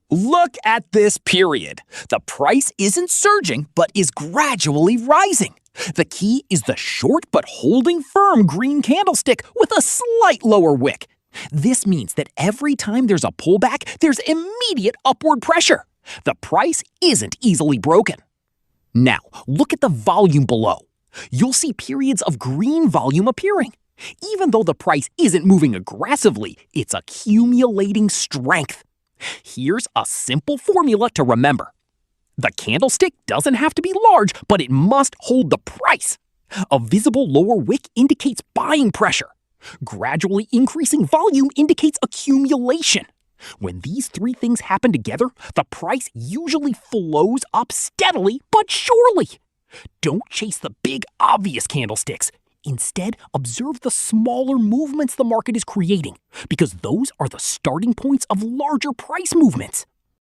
Look at this period. The price isn't surging, but is gradually rising. The key is the short but holding firm green candlestick with a slight lower wick. This means that every time there's a pullback, there's immediate upward pressure. The price isn't easily broken. Now, look at the volume below. You'll see periods of green volume appearing. Even though the price isn't moving aggressively, it's accumulating strength. Here's a simple formula to remember. The candlestick doesn't have to be large, but it must hold the price. A visible lower wick indicates buying pressure. Gradually increasing volume indicates accumulation. When these three things happen together, the price usually flows up steadily but surely. Don't chase the big, obvious candlesticks. Instead, observe the smaller movements the market is creating, because those are the starting points of larger price movements.